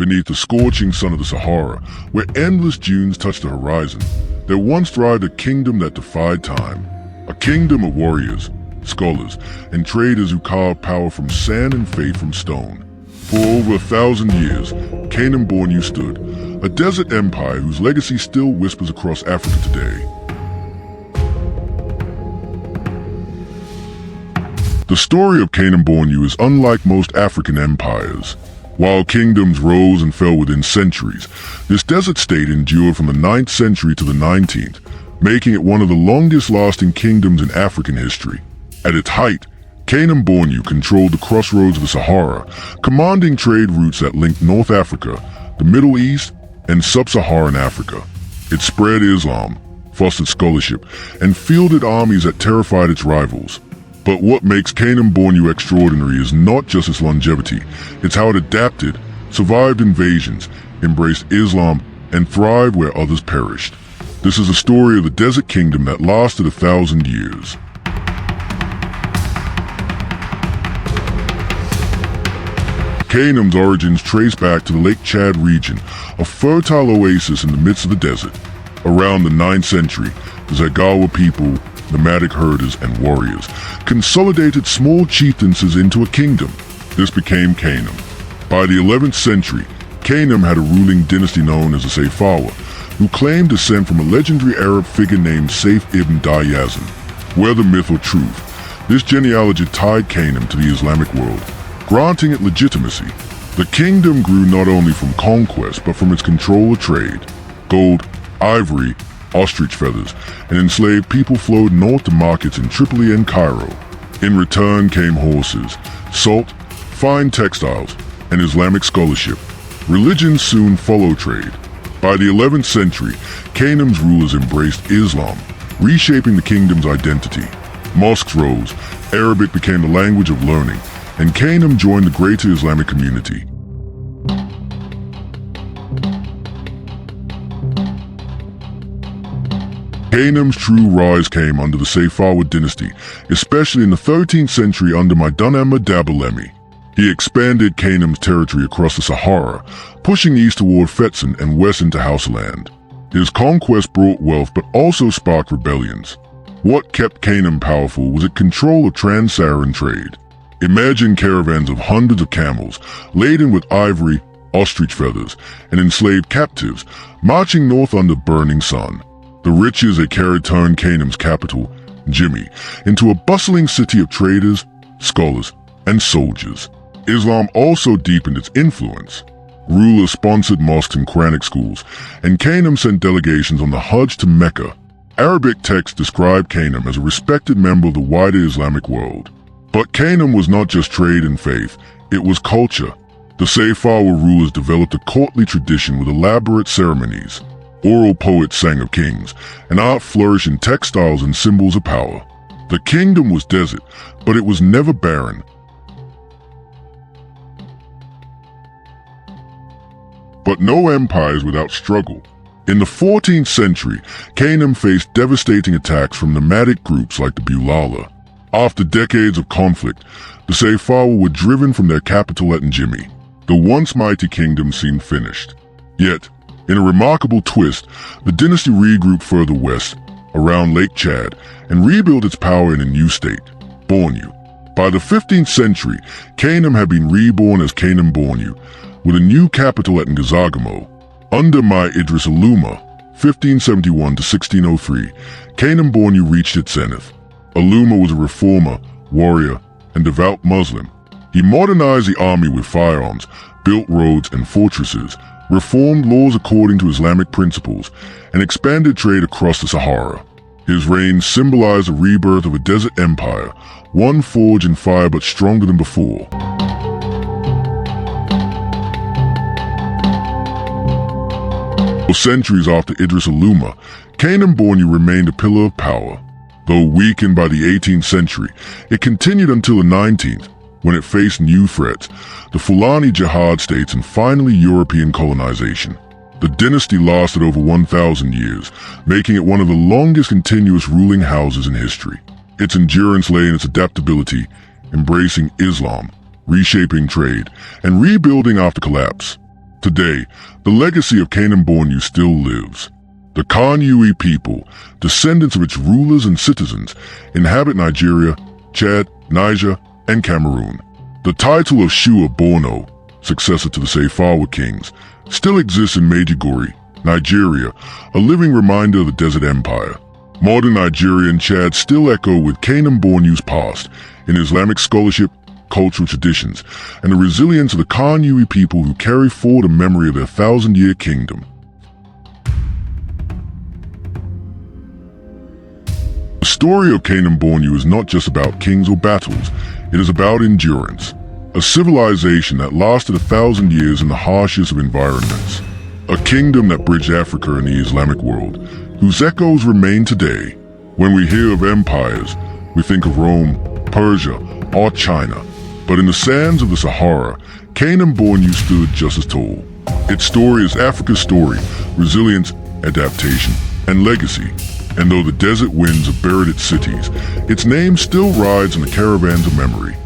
beneath the scorching sun of the Sahara, where endless dunes touched the horizon, there once thrived a kingdom that defied time. A kingdom of warriors, scholars, and traders who carved power from sand and faith from stone. For over 1,000 years, Kanem Bornu stood, a desert empire whose legacy still whispers across Africa today. The story of Kanem Bornu is unlike most African empires. While kingdoms rose and fell within centuries, this desert state endured from the 9th century to the 19th, making it one of the longest-lasting kingdoms in African history. At its height, Kanem Bornu controlled the crossroads of the Sahara, commanding trade routes that linked North Africa, the Middle East, and Sub-Saharan Africa. It spread Islam, fostered scholarship, and fielded armies that terrified its rivals. But what makes Kanem Bornu extraordinary is not just its longevity, it's how it adapted, survived invasions, embraced Islam, and thrived where others perished. This is a story of the desert kingdom that lasted 1,000 years. Kanem's origins trace back to the Lake Chad region, a fertile oasis in the midst of the desert. Around the 9th century, the Zagawa people, nomadic herders and warriors, consolidated small chieftaincies into a kingdom. This became Kanem. By the 11th century, Kanem had a ruling dynasty known as the Sayfawa, who claimed descent from a legendary Arab figure named Saif ibn Dayazan. Whether myth or truth, this genealogy tied Kanem to the Islamic world, granting it legitimacy. The kingdom grew not only from conquest, but from its control of trade. Gold, ivory, ostrich feathers, and enslaved people flowed north to markets in Tripoli and Cairo. In return came horses, salt, fine textiles, and Islamic scholarship. Religion soon followed trade. By the 11th century, Kanem's rulers embraced Islam, reshaping the kingdom's identity. Mosques rose, Arabic became the language of learning, and Kanem joined the greater Islamic community. Kanem's true rise came under the Sayfawa dynasty, especially in the 13th century under Maidanama Dabalemi. He expanded Kanem's territory across the Sahara, pushing east toward Fezzan and west into Hausaland. His conquest brought wealth but also sparked rebellions. What kept Kanem powerful was its control of Trans-Saharan trade. Imagine caravans of hundreds of camels, laden with ivory, ostrich feathers, and enslaved captives, marching north under burning sun. The riches they carried turned Kanem's capital, Jimmy, into a bustling city of traders, scholars, and soldiers. Islam also deepened its influence. Rulers sponsored mosques and Quranic schools, and Kanem sent delegations on the Hajj to Mecca. Arabic texts describe Kanem as a respected member of the wider Islamic world. But Kanem was not just trade and faith, it was culture. The Sayfawa rulers developed a courtly tradition with elaborate ceremonies. Oral poets sang of kings, and art flourished in textiles and symbols of power. The kingdom was desert, but it was never barren. But no empire is without struggle. In the 14th century, Kanem faced devastating attacks from nomadic groups like the Bulala. After decades of conflict, the Sayfawa were driven from their capital at Njimi. The once mighty kingdom seemed finished. Yet, in a remarkable twist, the dynasty regrouped further west, around Lake Chad, and rebuilt its power in a new state, Bornu. By the 15th century, Kanem had been reborn as Kanem Bornu, with a new capital at Ngazagamo. Under Mai Idris Aluma, 1571 to 1603, Kanem Bornu reached its zenith. Aluma was a reformer, warrior, and devout Muslim. He modernized the army with firearms, built roads and fortresses, reformed laws according to Islamic principles, and expanded trade across the Sahara. His reign symbolized the rebirth of a desert empire, one forged in fire but stronger than before. For centuries after Idris Aluma, Kanem Bornu remained a pillar of power. Though weakened by the 18th century, it continued until the 19th, when it faced new threats, the Fulani Jihad states and finally European colonization. The dynasty lasted over 1,000 years, making it one of the longest continuous ruling houses in history. Its endurance lay in its adaptability, embracing Islam, reshaping trade, and rebuilding after collapse. Today, the legacy of Kanem Bornu still lives. The Kanyui people, descendants of its rulers and citizens, inhabit Nigeria, Chad, Niger, and Cameroon. The title of Shua Borno, successor to the Seifawa kings, still exists in Maiduguri, Nigeria, a living reminder of the Desert Empire. Modern Nigeria and Chad still echo with Kanem Bornu's past in Islamic scholarship, cultural traditions, and the resilience of the Kanyui people who carry forward a memory of their thousand-year kingdom. The story of Kanem Bornu is not just about kings or battles, it is about endurance. A civilization that lasted 1,000 years in the harshest of environments. A kingdom that bridged Africa and the Islamic world, whose echoes remain today. When we hear of empires, we think of Rome, Persia, or China. But in the sands of the Sahara, Kanem Bornu stood just as tall. Its story is Africa's story, resilience, adaptation, and legacy. And though the desert winds have buried its cities, its name still rides in the caravans of memory.